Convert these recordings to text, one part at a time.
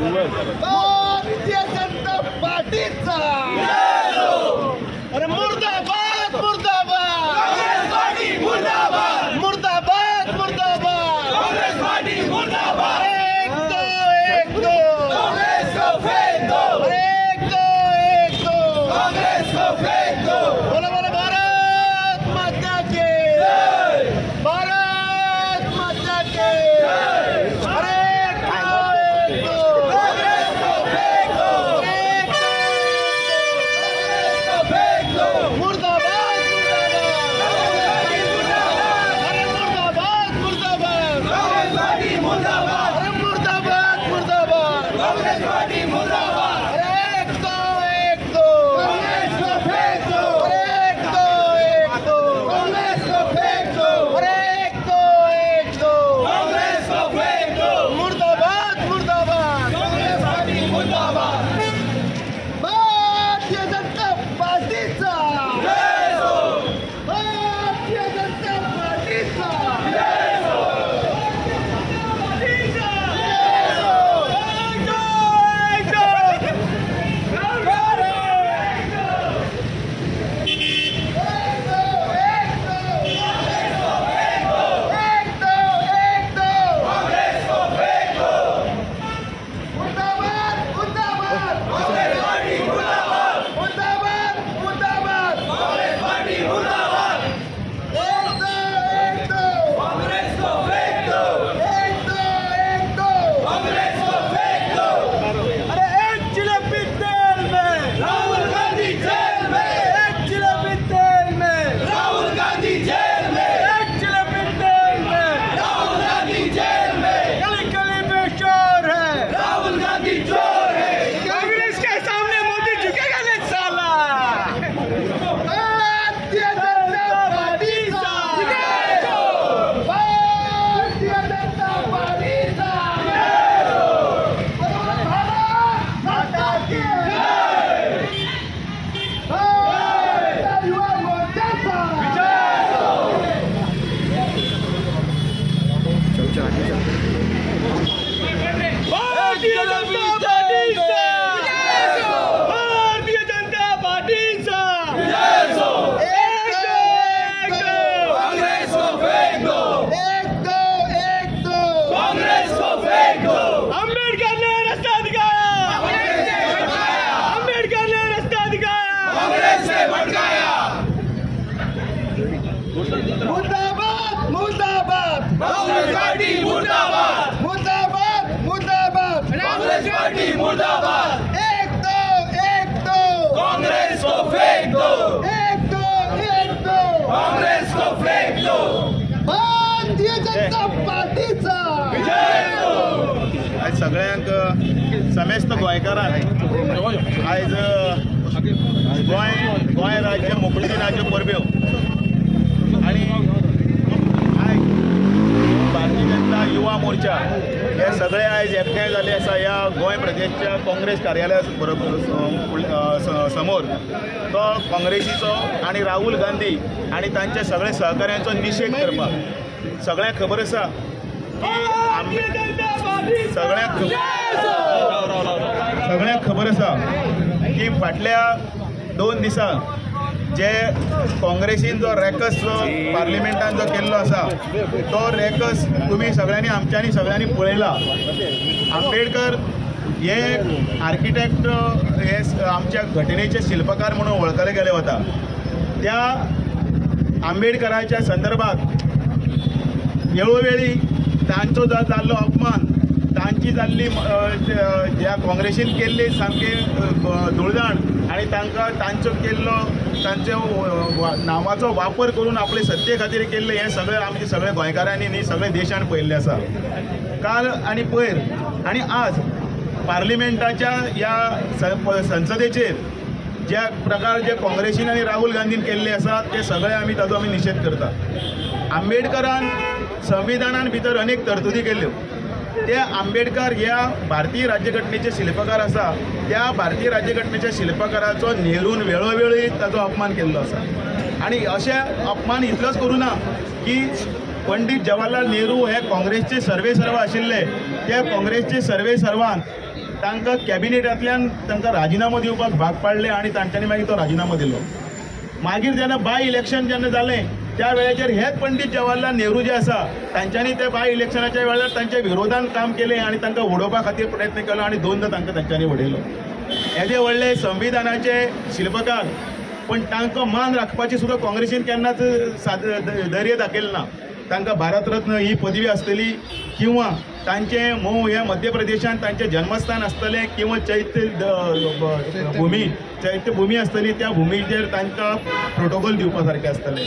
भारतीय जनता पार्टीचा अरे मुर्दाबाद मुर्दाबाद काँग्रेस पार्टी मुर्दाबाद मुर्दाबाद मुर्दाबाद काँग्रेस पार्टी मुर्दाबाद एक दो कांग्रेस को फेंक दो एक दो कांग्रेस को फेंक दो बोलो बोलो भारत माता की जय भारत माता की जय अरे एक दो कांग्रेस को फेंक दो एक दो फेंक दो मुर्दाबाद मुर्दाबाद कांग्रेस पार्टी मुर्दाबाद अरे मुर्दाबाद मुर्दाबाद कांग्रेस पार्टी मुर्दाबाद अरे एक दो कांग्रेस को फेंक दो एक दो कांग्रेस को फेंक दो अरे एक दो कांग्रेस को फेंक दो मुर्दाबाद मुर्दाबाद कांग्रेस पार्टी मुर्दाबाद भारतीय जनता पार्टीचा जय हो भारतीय जनता पार्टीचा जय हो मुर्दाबाद मुर्दाबाद कांग्रेस पार्टी मुर्दाबाद मुर्दाबाद मुर्दाबाद कांग्रेस पार्टी मुर्दाबाद एक दो कांग्रेस को फेंक दो एक दो कांग्रेस को फेंक दो भारतीय जनता पार्टीचा जय हो आज सगळ्यांक समेस्त गोंयकारांक आज गोंय राज्य मोकळी दिनाच्यो परबो आणि आज भारतीय जनता युवा मोर्चा हे सगळे आज एकठांय जाले आसा ह्या गोंय प्रदेशच्या काँग्रेस कार्यालया समोर तो काँग्रेसीचो आणि राहुल गांधी आणि तांच्या सगळे सहकाऱ्यांचो निषेध करपाक सगळ्यांक खबर आसा की सगळ्यांक खबर आसा की फाटल्या 2 दिसांक जे काँग्रेसीन जो रॅकस जो पार्लिमेंटान जो केल्लो आसा तो रॅकस तुम्ही सगळ्यांनी आमच्यांनी सगळ्यांनी पळयला. आंबेडकर हे आर्किटेक्ट हे आमच्या घटनेचे शिल्पकार म्हणून वळखले गेले वता. त्या आंबेडकराच्या संदर्भात वेळोवेळी तांचो जाल्लो अपमान तांची जाल्ली ज्या काँग्रेसीन केल्ली सामके धुळदाण आणि तांचो केल्लो तांच्या नावाचो वापर करून आपले सत्ते खातीर केल्ले हे सगळे आमचे सगळे गोंयकारांनी न्ही सगळे देशान पळयल्लें आसा. काल आनी पयर आनी आज पार्लिमेंटाच्या ह्या संसदेचेर ज्या प्रकार जे काँग्रेसीन आनी राहुल गांधीन केल्ले आसा ते सगळे आमी ताचो आमी निशेध करता. आंबेडकरान संविधानान भितर अनेक तरतुदी केल्ल्यो. ते आंबेडकर ह्या भारतीय राज्यघटनेचे शिल्पकार आसा. त्या भारतीय राज्यघटनेच्या शिल्पकाराचो नेहरून वेळोवेळी ताचो अपमान केल्लो आसा. आणि अशें अपमान इतलोच करूं ना की पंडित जवाहरलाल नेहरू हे काँग्रेसचे सर्वेसर्वा आशिल्ले. त्या काँग्रेसचे सर्वेसर्वान तांकां कॅबिनेटांतल्यान तांकां राजिनामो दिवपाक भाग पाडले आनी तांच्यांनी मागीर तो राजिनामो दिलो. मागीर जेन्ना बाय इलेक्शन जेन्ना जालें त्या वेळाचेर हेच पंडीत जवाहरलाल नेहरू जे आसा तांच्यांनी ते बाय इलेक्शनाच्या वेळार तांच्या विरोधान काम केलें आनी तांकां उडोवपा खातीर प्रयत्न केलो आनी दोनदा तांकां तांच्यांनी उडयलो. येदे व्हडले संविधानाचे शिल्पकार पण तांकां मान राखपाची सुद्दां काँग्रेसीन केन्नाच धैर्य दाखयलें ना. तांकां भारत रत्न ही पदवी आसतली किंवा तांचें मऊ हे मध्य प्रदेशांत तांचें जन्मस्थान आसतलें किंवा चैत्य भूमी आसतली त्या भुमीचेर तांकां प्रोटोकॉल दिवपा सारकें आसतलें.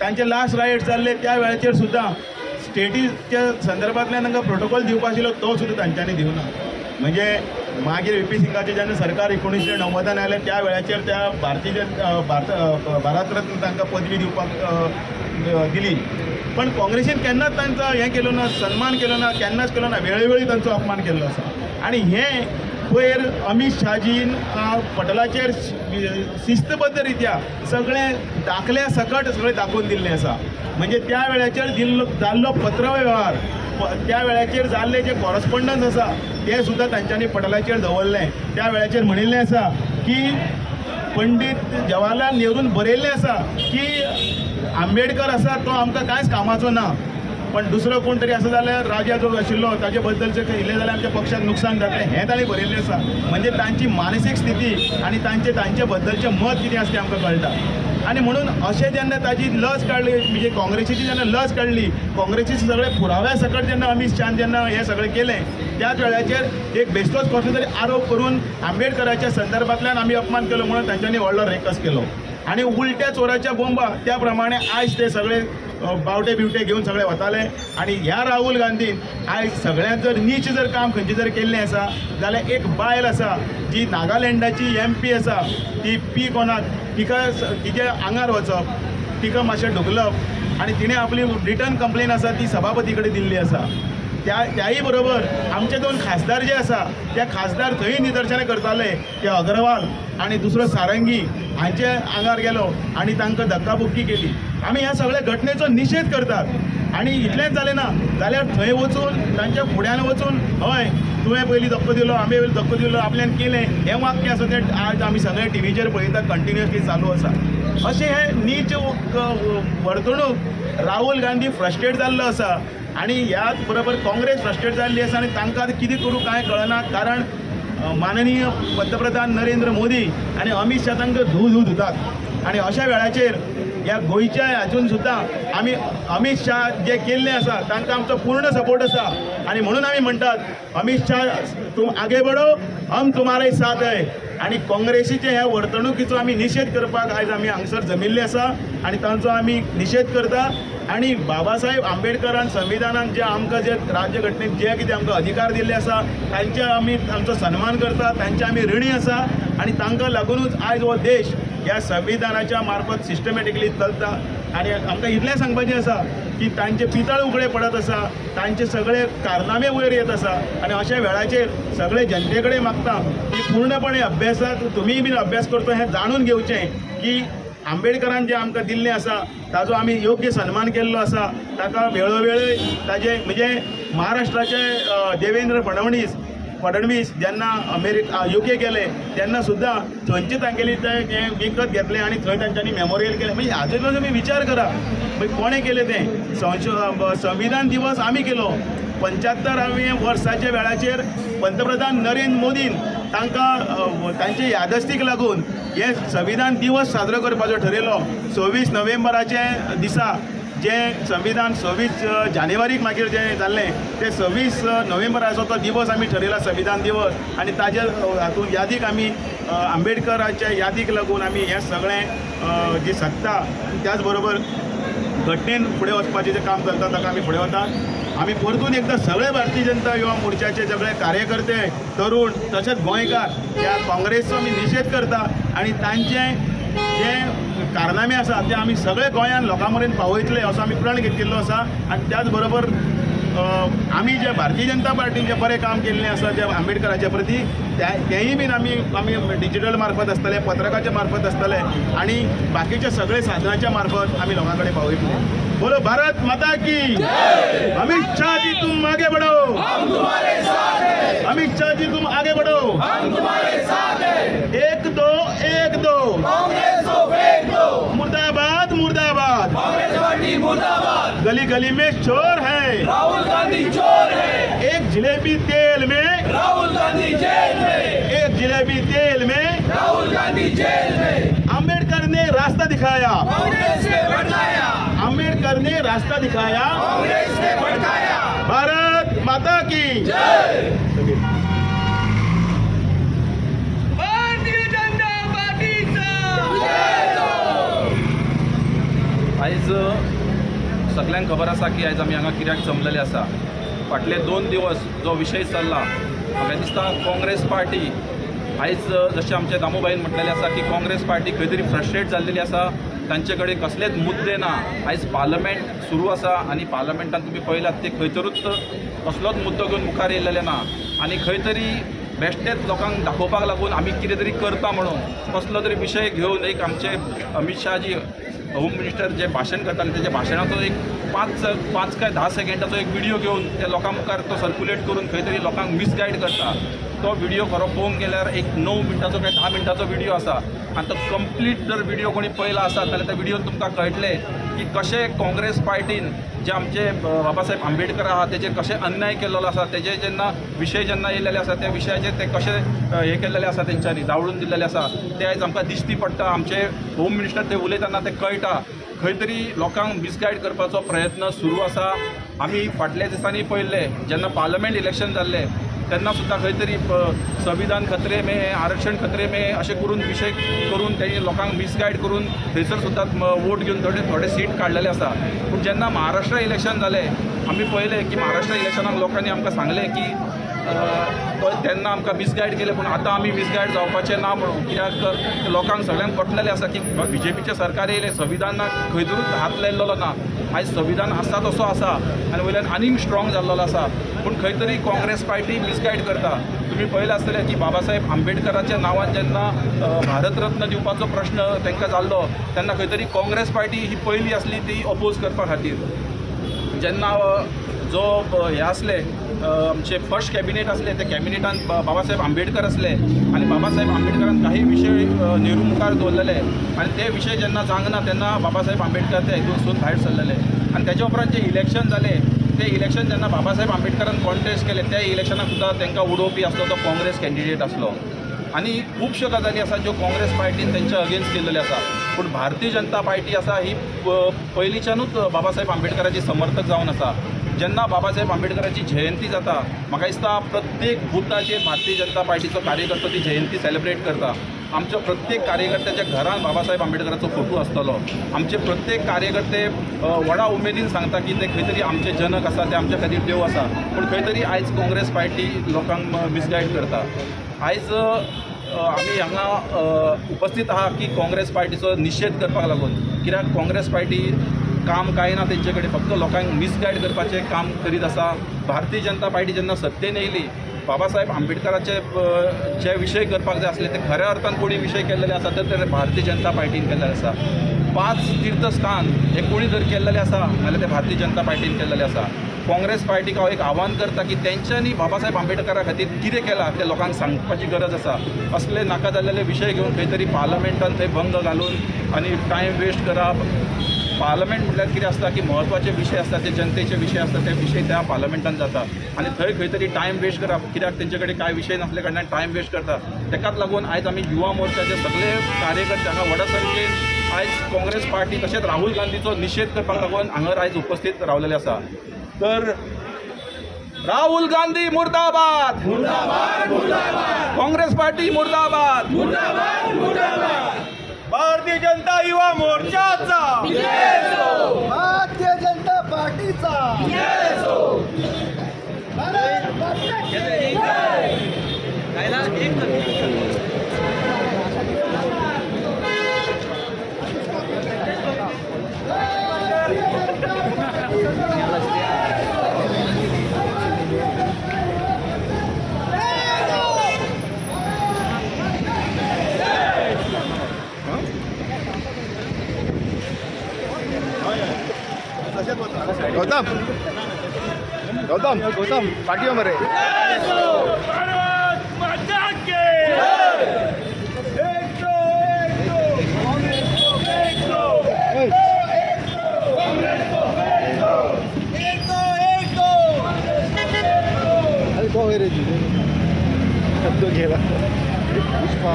तांचे लास्ट रायट्स जाल्ले त्या वेळाचेर सुद्दां स्टेटीच्या संदर्भांतल्यान तांकां प्रोटोकॉल दिवपा आशिल्लो तो सुद्दां तांच्यांनी दिवना. म्हणजे मागीर व्ही.पी. सिंगाचें जेन्ना सरकार 1990 आयलें त्या वेळाचेर त्या भारत रत्न तांकां पदवी दिवपाक दिली. पण काँग्रेसीन केन्नाच तांचो हें केलो ना, सन्मान केलो ना, केन्नाच केलो ना. वेळोवेळी तांचो अपमान केल्लो आसा. आनी हें पयर अमित शाहजीन पटलाचेर शिस्तबद्ध रित्या सगळें दाखल्या सकट सगळें दाखोवन दिल्लें आसा. म्हणजे त्या वेळाचेर जाल्लो पत्रव्यवहार, त्या वेळाचेर जाल्ले जे कॉरस्पॉन्डन्स आसा ते सुद्दां तांच्यांनी पटलाचेर दवरलें. त्या वेळाचेर म्हणिल्लें आसा की पंडीत जवाहरलाल नेरून बरयल्लें आसा की आंबेडकर आसा तो आमकां कांयच कामाचो ना, पण दुसरो कोण तरी आसा जाल्यार राजा जो आशिल्लो ताचे बद्दलचें इल्लें जाल्यार आमच्या पक्षाक नुकसान जातलें हें ताणें बरयल्लें आसा. म्हणजे तांची मानसीक स्थिती आनी तांचे बद्दलचें मत कितें आसा तें आमकां कळटा. आनी म्हणून अशें जेन्ना ताची लज काडली, म्हणजे काँग्रेसीची जेन्ना लज काडली, काँग्रेसीचे सगळे पुराव्या सकट जेन्ना अमित शाहान जेन्ना हें सगळें केलें त्याच वेळाचेर एक बेश्टोच कसलो तरी आरोप करून आंबेडकराच्या संदर्भांतल्यान आमी अपमान केलो म्हणून तांच्यांनी व्हडलो रेकस केलो. आनी उलट्या चोराच्या बोंबा त्या प्रमाणे आयज ते सगळे बावटे बिवटे घेवन सगळे वताले. आनी ह्या राहुल गांधीन आयज सगळ्यांत जर नीच जर काम खंयचें जर केल्लें आसा जाल्यार एक बायल आसा जी नागालँडाची MP आसा ती पी कोणाक तिचे आंगार वचप, तिका मातशें ढुकलप आनी तिणें आपली रिटर्न कंप्लेन आसा ती सभापती कडेन दिल्ली आसा. त्याही बरोबर आमचे दोन खासदार जे आसा त्या खासदार थंय निदर्शनां करताले ते अग्रवाल आनी दुसरो सारंगी हांचे आंगार गेलो आनी तांकां धक्काबुक्की केली. आमी ह्या सगळ्या घटनेचो निशेध करतात आनी इतलेंच जालें ना जाल्यार थंय वचून तांच्या फुड्यान वचून हय तुवें पयलीं धक्को दिलो आमी पयलीं धक्को दिलो आपल्यान केलें हें वाक्य आसा तें आज आमी सगळे टीव्हीचेर पळयतात कंटिन्युअसली चालू आसा. अशें हें नीच वर्तणूक राहुल गांधी फ्रस्ट्रेट जाल्लो आसा आनी ह्याच बरोबर काँग्रेस फ्रस्ट्रेट जाल्ली आसा आनी तांकां आतां कितें करूं कांय कळना. कारण माननीय पंतप्रधान नरेंद्र मोदी आनी अमित शाह तांकां धू धुतात आनी अशा वेळाचेर ह्या गोंयच्या हातून सुद्दां आमी अमित शाह जे केल्लें आसा तांकां आमचो पूर्ण सपोर्ट आसा. आनी म्हणून आमी म्हणटात अमित शाह तुम आगे बढो हम तुम्हारे साथ है. आनी काँग्रेसीचे ह्या वर्तणुकीचो आमी निशेध करपाक आयज आमी हांगसर जमिल्ले आसा आनी तांचो आमी निशेध करता. आनी बाबासाहेब आंबेडकरान संविधानान जे आमकां जे राज्यघटनेत जे कितें आमकां अधिकार दिल्ले आसा तांचे आमी तांचो सन्मान करता, तांचे आमी ऋणी आसा आनी तांकां लागूनच आयज हो देश ह्या संविधानाच्या मार्फत सिस्टमॅटिकली चलता. आनी आमकां इतलें सांगपाचें आसा की तांचे पितळ उगडे पडत आसा, तांचे सगळे कारनामे वयर येत आसा आनी अशा वेळाचेर सगळे जनते कडेन मागता की पूर्णपणे अभ्यासात तुमीय बीन अभ्यास करता हें जाणून घेवचें की आंबेडकरान जें आमकां दिल्लें आसा ताजो आमी योग्य सन्मान केल्लो आसा. ताका वेळोवेळी ताजे म्हणजे महाराष्ट्राचे देवेंद्र फडणवीस जेन्ना UK गेले तेन्ना सुद्दां थंयचे तांगेली तें विकत घेतलें आनी थंय तांच्यांनी मेमोरियल केलें. म्हणजे हाचो तुमी विचार करा कोणें केलें तें. संविधान दिवस आमी केलो 75व्या वर्साच्या वेळाचेर पंतप्रधान नरेंद्र मोदीन तांकां तांचे यादस्तीक लागून हे संविधान दिवस साजरो करपाचो ठरयलो. 26 नोव्हेंबराचे दिसा जे संविधान 26 जानेवारीक मागीर जें जाल्लें ते 26 नोव्हेंबराचो तो दिवस आमी ठरयला संविधान दिवस आनी ताजे हातूंत यादीक आमी आंबेडकराच्या यादीक लागून आमी हें सगळें जी सत्ता त्याच बरोबर घटनेन फुडें वचपाचें जें काम चलता ताका आमी फुडें वतात. आमी परतून एकदां सगळे भारतीय जनता युवा मोर्चाचे सगळे कार्यकर्ते तरुण तशेंच गोंयकार ह्या काँग्रेसचो आमी निशेध करता आनी तांचे जे कारनामे आसा ते आमी सगळे गोंयान लोकां मेरेन पावयतले असो आमी प्रण घेतिल्लो आसा. आनी त्याच बरोबर आमी जे भारतीय जनता पार्टीन जे बरें काम केल्लें आसा जे आंबेडकराचे प्रती तेंय बीन आमी डिजिटल मार्फत आसतले, पत्रकाच्या मार्फत आसतले आनी बाकीच्या सगळे साधनाच्या मार्फत आमी लोकां कडेन पावयतले. बोलो भारत माता की. अमित शाह जी तुम आगे बढ़ो, हम तुम्हारे साथ हैं. अमित शाह जी तुम आगे बढ़ो, हम तुम्हारे साथ हैं। 1-2 कांग्रेस को फेंक दो, मुर्दाबाद मुर्दाबाद, कांग्रेस पार्टी मुर्दाबाद। गली गली में चोर है, राहुल गांधी चोर है, एक जिलेबी तेल में, राहुल गांधी जेल में, एक जिलेबी तेल में, राहुल गांधी जेल में। अंबेडकर ने रास्ता दिखाया, कांग्रेस ने भड़काया, अंबेडकर ने रास्ता दिखाया, कांग्रेस ने भड़काया। भारत माता की जय। भारतीय जनता पार्टीचा आयज सगळ्यांक खबर आसा की आयज आमी हांगा कित्याक जमलेले आसा. फाटले 2 दिवस जो विशय चल्ला, म्हाका दिसता काँग्रेस पार्टी आयज जशें आमचे दामोबाईन म्हटलेलें आसा की काँग्रेस पार्टी खंय तरी फ्रस्ट्रेट जाल्लेली आसा. तांचे कडेन कसलेच मुद्दे ना. आयज पार्लमेंट सुरू आसा आनी पार्लमेंटान तुमी पळयलात ते खंयतरूच कसलोच मुद्दो घेवन मुखार येयलेले ना आनी खंय तरी बेश्टेच लोकांक दाखोवपाक लागून आमी कितें तरी करता म्हणून कसलो तरी विशय घेवन एक आमचे अमित शाह जी होम मिनिस्टर जे भाशण करताले त्याच्या भाशणाचो एक 5 काय 10 सेकंडाचो एक व्हिडिओ घेवन ते लोकां मुखार तो सर्क्युलेट करून खंय तरी लोकांक मिसगायड करता. तो व्हिडिओ खरो पळोवंक गेल्यार एक 9 मिनटाचो काय 10 मिनटाचो व्हिडिओ आसा आनी तो कंप्लीट जर व्हिडिओ कोणी पळयला आसा जाल्यार त्या व्हिडिओन तुमकां कळटलें की कशें काँग्रेस पार्टीन जे आमचे बाबासाहेब आंबेडकर आहा तेजेर कशें अन्याय केल्लो आसा, तेजे जेन्ना विशय जेन्ना येयलेले आसा त्या विशयाचेर ते कशें हे केल्लेले आसा तेंच्यांनी दावडून दिल्लेले आसा ते आयज आमकां दिश्टी पडटा. आमचे होम मिनिस्टर ते उलयतना ते कळटा खंय तरी लोकांक मिसगायड करपाचो प्रयत्न सुरू आसा. आमी फाटल्या दिसांनी पळयल्ले जेन्ना पार्लमेंट इलेक्शन जाल्ले तेन्ना सुद्दां खंय तरी संविधान खतरे में, आरक्षण खतरे में अशें करून विशय करून तेणी लोकांक मिसगायड करून थंयसर सुद्दां वोट घेवन थोडे सीट काडलेले आसा. पूण जेन्ना महाराष्ट्र इलेक्शन जालें आमी पळयलें की महाराष्ट्र इलेक्शनाक लोकांनी आमकां सांगलें की तेन्ना आमकां मिसगायड केलें पूण आतां आमी मिसगायड जावपाचें ना म्हणून. कित्याक लोकांक सगळ्यांक पटलेलें आसा की BJPचें सरकार येयलें, संविधानाक खंयतरूच हात लायिल्लो ना. आयज संविधान आसा तसो आसा आनी वयल्यान आनीक स्ट्रॉंग जाल्लो आसा पूण खंय तरी काँग्रेस पार्टी मिसगायड करता. तुमी पळयलां आसतलें की बाबासाहेब आंबेडकराच्या नांवान जेन्ना भारतरत्न दिवपाचो प्रश्न तांकां जाल्लो तेन्ना खंय तरी काँग्रेस पार्टी ही पयली आसली ती अपोज करपा खातीर. जेन्ना जो हे आसले आमचे फर्स्ट कॅबिनेट आसले ते कॅबिनेटान बाबासाहेब आंबेडकर आसले आनी बाबासाहेब आंबेडकरान काही विशय नेहरू मुखार दवरलेले आनी ते विशय जेन्ना जागना तेन्ना बाबासाहेब आंबेडकर ते हितूनसून भायर सरलेले आनी तेच्या उपरांत जे इलेक्शन जाले ते इलेक्शन जेन्ना बाबासाहेब आंबेडकरान कॉन्टेस्ट केले त्या इलेक्शनाक सुद्दां तांकां उडोवपी आसलो तो काँग्रेस कॅन्डिडेट आसलो. आनी खुबश्यो गजाली आसा ज्यो काँग्रेस पार्टीन तेंच्या अगेन्स्ट केल्ल्यो आसा. पूण भारतीय जनता पार्टी आसा ही पयलींच्यानूच बाबासाहेब आंबेडकराची समर्थक जावन आसा. जेन्ना बाबासाहेब आंबेडकराची जयंती जाता म्हाका दिसता प्रत्येक बुथाचेर भारतीय जनता पार्टीचो कार्यकर्तो ती जयंती सेलिब्रेट करता. आमच्या प्रत्येक कार्यकर्त्याच्या घरान बाबासाहेब आंबेडकराचो फोटो आसतलो. आमचे प्रत्येक कार्यकर्ते व्हडा उमेदीन सांगता की ते खंय तरी आमचे जनक आसा ते आमच्या खातीर देव आसा. पूण खंय तरी आयज काँग्रेस पार्टी लोकांक मिसगायड करता. आयज आमी हांगा उपस्थित आहा की काँग्रेस पार्टीचो निशेध करपाक लागून. कित्याक काँग्रेस पार्टी काम काय ना तेंचे कडेन फक्त लोकांक मिसगायड करपाचें काम करीत आसा. भारतीय जनता पार्टी जेन्ना सत्तेन येयली बाबासाहेब आंबेडकराचे जे विशय करपाक जाय आसले ते खऱ्या अर्थान कोणी विशय केल्लेले आसा तर ते भारतीय जनता पार्टीन केल्लेले आसा. 5 तीर्थस्थान हे कोणी जर केल्लेले आसा जाल्यार ते भारतीय जनता पार्टीन केल्लेले आसा. काँग्रेस पार्टीक हांव एक आव्हान करता की तेंच्यांनी बाबासाहेब आंबेडकरा खातीर कितें केलां ते लोकांक सांगपाची गरज आसा. असले नाका जाल्लेले विशय घेवन खंय तरी पार्लमेंटान थंय भंग घालून आनी टायम वेस्ट करप. पार्लमेंट म्हटल्यार कितें आसता की म्हत्वाचे विशय आसता ते जनतेचे विशय आसता ते विशय त्या पार्लमेंटान जाता आनी थंय खंय तरी टायम वेस्ट करप. कित्याक तेंचे कडेन कांय विशय नासले कारणान टायम वेस्ट करता. तेकाच लागून आयज आमी युवा मोर्चाचे सगळे कार्यकर्ते हांगा व्हडा संख्येन आयज काँग्रेस पार्टी तशेंच राहुल गांधीचो निशेध करपाक लागून हांगा आयज उपस्थित रावलेले आसा. तर राहुल गांधी मुर्दाबाद, काँग्रेस पार्टी मुर्दाबाद, भारतीय जनता युवा मोर्चाचा, भारतीय जनता पार्टीचा गौतम पार्टियों में रहे. शब्द गेला पुष्पा